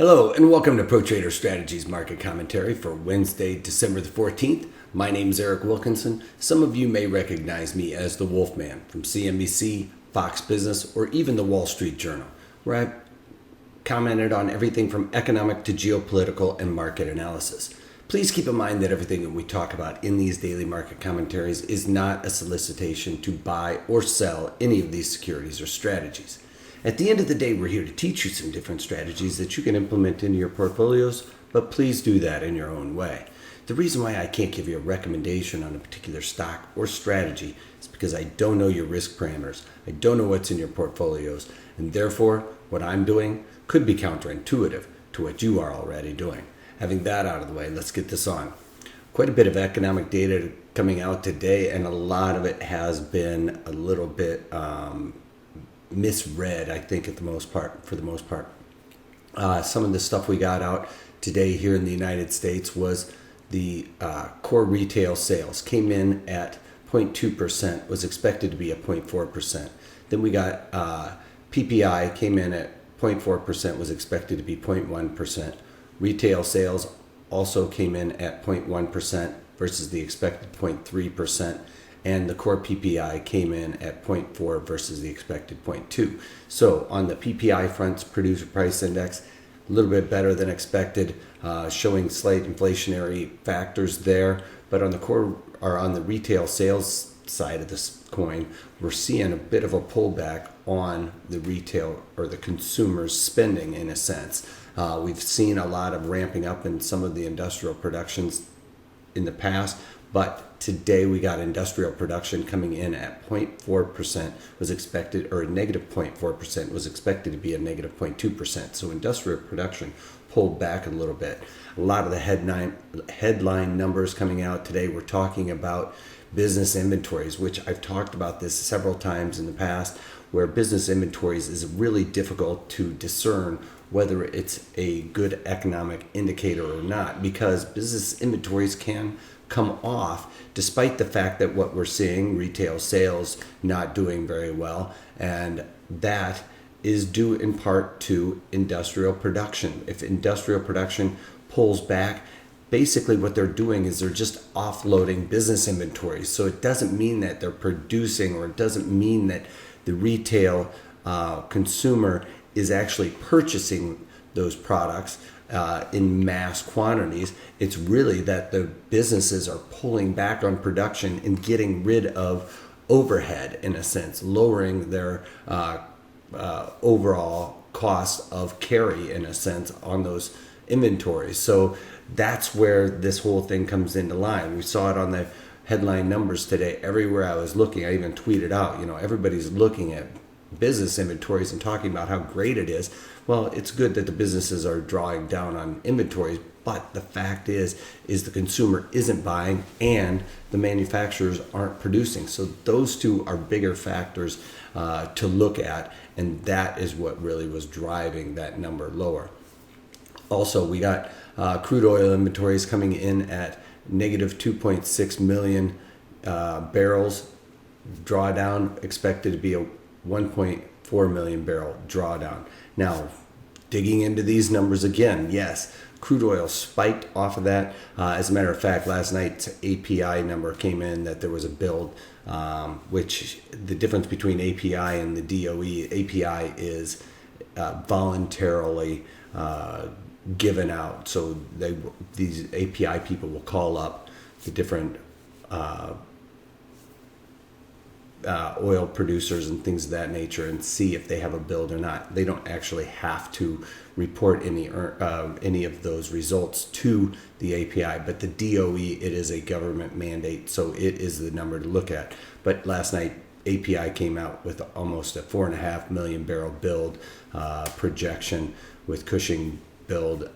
Hello and welcome to Pro Trader Strategies Market Commentary for Wednesday, December the 14th. My name is Eric Wilkinson. Some of you may recognize me as the Wolfman from CNBC, Fox Business, or even the Wall Street Journal, where I've commented on everything from economic to geopolitical and market analysis. Please keep in mind that everything that we talk about in these daily market commentaries is not a solicitation to buy or sell any of these securities or strategies. At the end of the day, we're here to teach you some different strategies that you can implement into your portfolios, but please do that in your own way. The reason why I can't give you a recommendation on a particular stock or strategy is because I don't know your risk parameters. I don't know what's in your portfolios, and therefore, what I'm doing could be counterintuitive to what you are already doing. Having that out of the way, let's get this on. Quite a bit of economic data coming out today, and a lot of it has been a little bit misread, I think, for the most part. Some of the stuff we got out today here in the United States was the core retail sales came in at 0.2%, was expected to be at 0.4%. Then we got PPI came in at 0.4%, was expected to be 0.1%. Retail sales also came in at 0.1% versus the expected 0.3%. And the core PPI came in at 0.4 versus the expected 0.2. So on the PPI fronts, producer price index, a little bit better than expected, showing slight inflationary factors there. But on the core or on the retail sales side of this coin, we're seeing a bit of a pullback on the retail or the consumer's spending in a sense. We've seen a lot of ramping up in some of the industrial productions in the past, but today we got industrial production coming in at 0.4% was expected, or a negative 0.4% was expected to be a negative 0.2%. So industrial production pulled back a little bit. A lot of the headline numbers coming out today, we're talking about business inventories, which I've talked about this several times in the past, where business inventories is really difficult to discern whether it's a good economic indicator or not, because business inventories can come off despite the fact that what we're seeing, retail sales not doing very well, and that is due in part to industrial production. If industrial production pulls back, basically what they're doing is they're just offloading business inventories. So it doesn't mean that they're producing, or it doesn't mean that the retail consumer is actually purchasing those products in mass quantities. It's really that the businesses are pulling back on production and getting rid of overhead, in a sense, lowering their overall cost of carry, in a sense, on those inventories. So that's where this whole thing comes into line. We saw it on the headline numbers today. Everywhere I was looking, I even tweeted out, everybody's looking at business inventories and talking about how great it is. Well, it's good that the businesses are drawing down on inventories, but the fact is the consumer isn't buying and the manufacturers aren't producing. So those two are bigger factors to look at, and that is what really was driving that number lower. Also, we got crude oil inventories coming in at negative 2.6 million barrels. Drawdown expected to be a 1.4 million barrel drawdown. Now, digging into these numbers again, yes, crude oil spiked off of that. As a matter of fact, last night's API number came in that there was a build, which the difference between API and the DOE, API is voluntarily given out. So these API people will call up the different oil producers and things of that nature and see if they have a build or not. They don't actually have to report any of those results to the API, but the DOE, it is a government mandate, so it is the number to look at. But last night, API came out with almost a 4.5 million barrel build projection, with Cushing build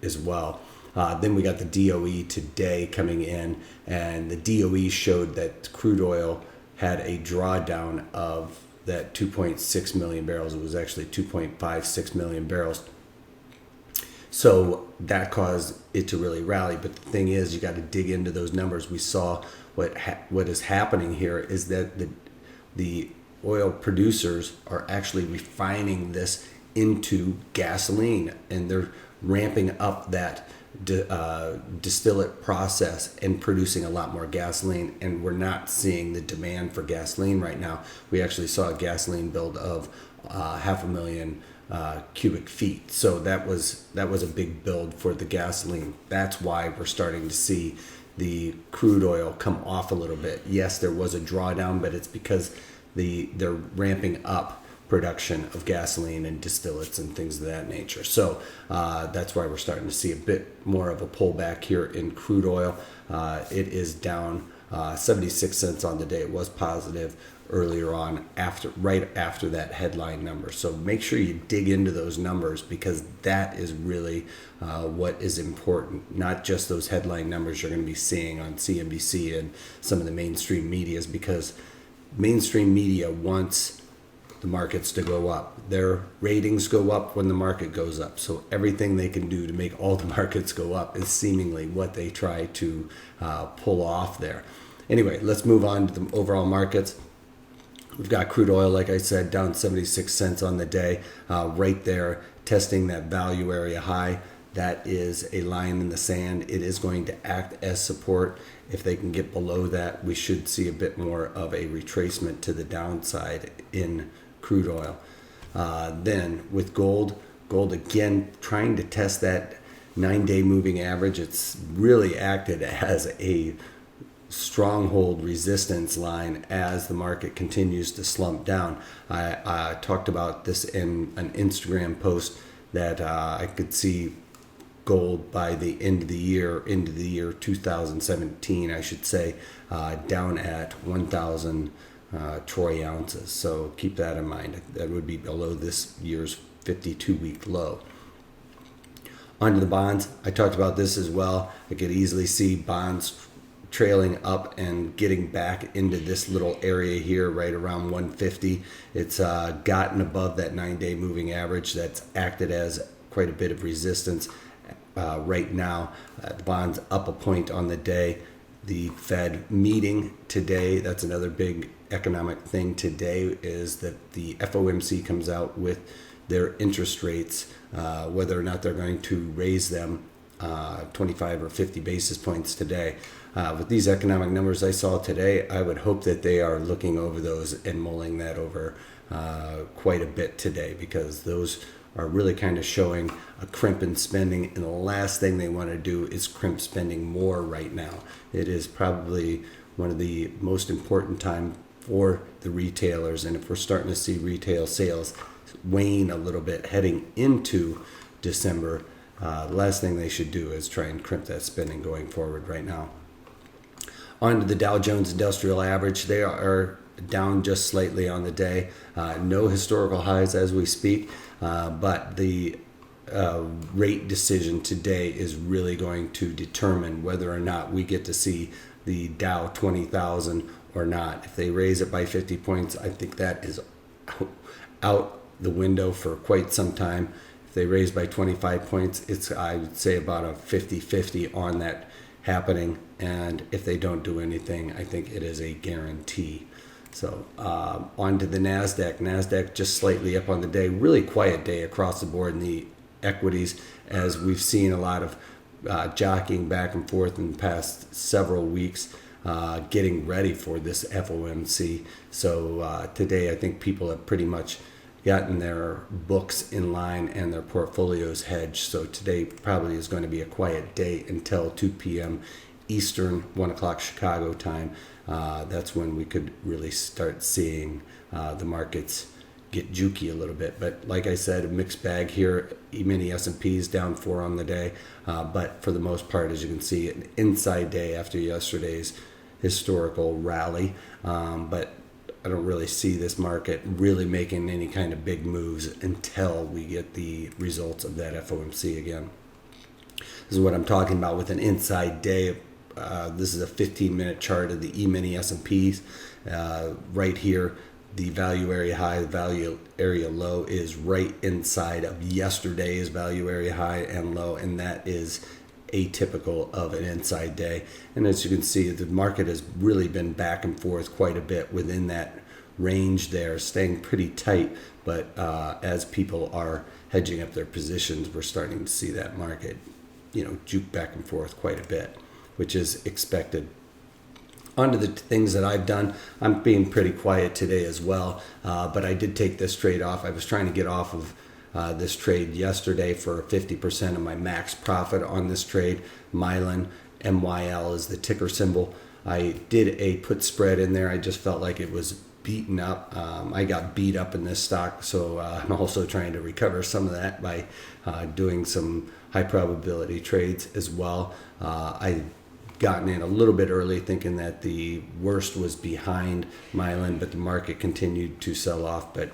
as well. Then we got the DOE today coming in, and the DOE showed that crude oil had a drawdown of that 2.6 million barrels. It was actually 2.56 million barrels. So that caused it to really rally. But the thing is, you got to dig into those numbers. We saw what is happening here is that the oil producers are actually refining this into gasoline, and they're ramping up that distillate process and producing a lot more gasoline, and we're not seeing the demand for gasoline right now. We actually saw a gasoline build of 500,000 cubic feet, so that was a big build for the gasoline. That's why we're starting to see the crude oil come off a little bit. Yes, there was a drawdown, but it's because they're ramping up production of gasoline and distillates and things of that nature. So that's why we're starting to see a bit more of a pullback here in crude oil. It is down 76 cents on the day. It was positive earlier on, right after that headline number. So make sure you dig into those numbers, because that is really what is important. Not just those headline numbers you're going to be seeing on CNBC and some of the mainstream medias, because mainstream media wants the markets to go up. Their ratings go up when the market goes up. So everything they can do to make all the markets go up is seemingly what they try to pull off there. Anyway, let's move on to the overall markets. We've got crude oil, like I said, down 76 cents on the day, right there, testing that value area high. That is a line in the sand. It is going to act as support. If they can get below that, we should see a bit more of a retracement to the downside in crude oil. Then with gold again trying to test that 9-day moving average. It's really acted as a stronghold resistance line as the market continues to slump down. I talked about this in an Instagram post that I could see gold by the end of the year, 2017, I should say, down at 1,000 troy ounces. So keep that in mind. That would be below this year's 52-week low. Onto the bonds. I talked about this as well. I could easily see bonds trailing up and getting back into this little area here right around 150. It's gotten above that 9-day moving average. That's acted as quite a bit of resistance right now. The bonds up a point on the day. The Fed meeting today, that's another big economic thing today, is that the FOMC comes out with their interest rates, whether or not they're going to raise them 25 or 50 basis points today. With these economic numbers I saw today, I would hope that they are looking over those and mulling that over quite a bit today, because those are really kind of showing a crimp in spending, and the last thing they want to do is crimp spending more right now. It is probably one of the most important time for the retailers, and if we're starting to see retail sales wane a little bit heading into December, the last thing they should do is try and crimp that spending going forward right now. On to the Dow Jones Industrial Average. They are down just slightly on the day. No historical highs as we speak, but the rate decision today is really going to determine whether or not we get to see the Dow 20,000 or not. If they raise it by 50 points, I think that is out the window for quite some time. If they raise by 25 points, it's, I would say, about a 50-50 on that happening. And if they don't do anything, I think it is a guarantee. So on to the Nasdaq. Nasdaq just slightly up on the day. Really quiet day across the board in the equities, as we've seen a lot of jockeying back and forth in the past several weeks, getting ready for this FOMC. So today I think people have pretty much gotten their books in line and their portfolios hedged. So today probably is going to be a quiet day until 2 p.m. Eastern, 1 o'clock Chicago time. That's when we could really start seeing the markets get jukey a little bit. But like I said, a mixed bag here. E-mini S&Ps down 4 on the day. But for the most part, as you can see, an inside day after yesterday's historical rally. But I don't really see this market really making any kind of big moves until we get the results of that FOMC again. This is what I'm talking about with an inside day. This is a 15-minute chart of the E-mini S&Ps. Right here, the value area high, the value area low is right inside of yesterday's value area high and low, and that is atypical of an inside day. And as you can see, the market has really been back and forth quite a bit within that range there, staying pretty tight, But as people are hedging up their positions, we're starting to see that market, juke back and forth quite a bit, which is expected. On to the things that I've done. I'm being pretty quiet today as well, but I did take this trade off. I was trying to get off of this trade yesterday for 50% of my max profit on this trade. Mylan, MYL is the ticker symbol. I did a put spread in there. I just felt like it was beaten up. I got beat up in this stock, so I'm also trying to recover some of that by doing some high probability trades as well. I gotten in a little bit early thinking that the worst was behind Mylan, but the market continued to sell off. But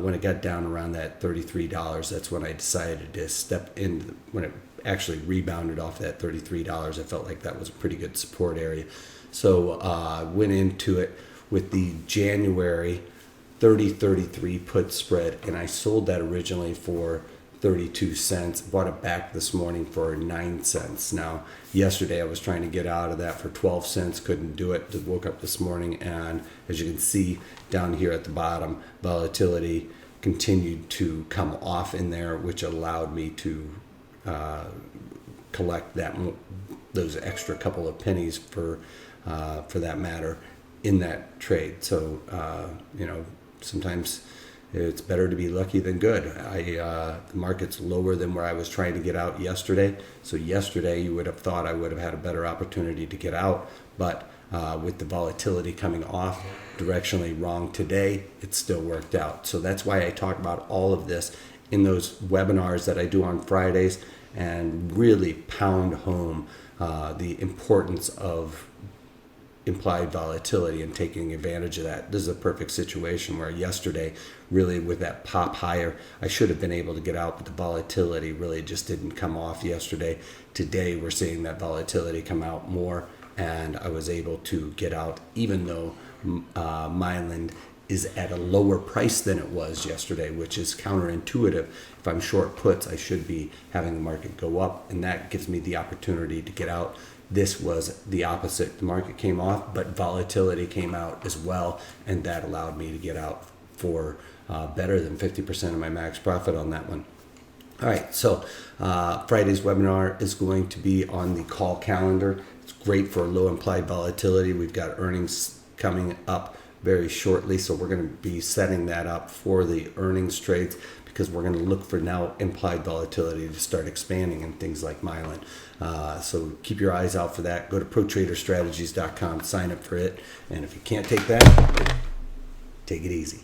when it got down around that $33, that's when I decided to step in. When it actually rebounded off that $33, I felt like that was a pretty good support area. So I went into it with the January 30.33 put spread, and I sold that originally for 32 cents, bought it back this morning for 9 cents. Now, yesterday I was trying to get out of that for 12 cents, couldn't do it. Just woke up this morning, and as you can see down here at the bottom, volatility continued to come off in there, which allowed me to collect those extra couple of pennies for that matter in that trade. So sometimes it's better to be lucky than good. The market's lower than where I was trying to get out yesterday. So yesterday you would have thought I would have had a better opportunity to get out, but with the volatility coming off directionally wrong today, it still worked out. So that's why I talk about all of this in those webinars that I do on Fridays, and really pound home the importance of implied volatility and taking advantage of that. This is a perfect situation where yesterday, really with that pop higher, I should have been able to get out, but the volatility really just didn't come off yesterday. Today we're seeing that volatility come out more, and I was able to get out even though Mylan is at a lower price than it was yesterday, which is counterintuitive. If I'm short puts, I should be having the market go up, and that gives me the opportunity to get out. This was the opposite. The market came off, but volatility came out as well, and that allowed me to get out for better than 50% of my max profit on that one. All right, so Friday's webinar is going to be on the call calendar. It's great for low implied volatility. We've got earnings coming up very shortly, so we're going to be setting that up for the earnings trades, because we're going to look for now implied volatility to start expanding in things like Mylan. So keep your eyes out for that. Go to protraderstrategies.com, sign up for it, and if you can't take that, take it easy.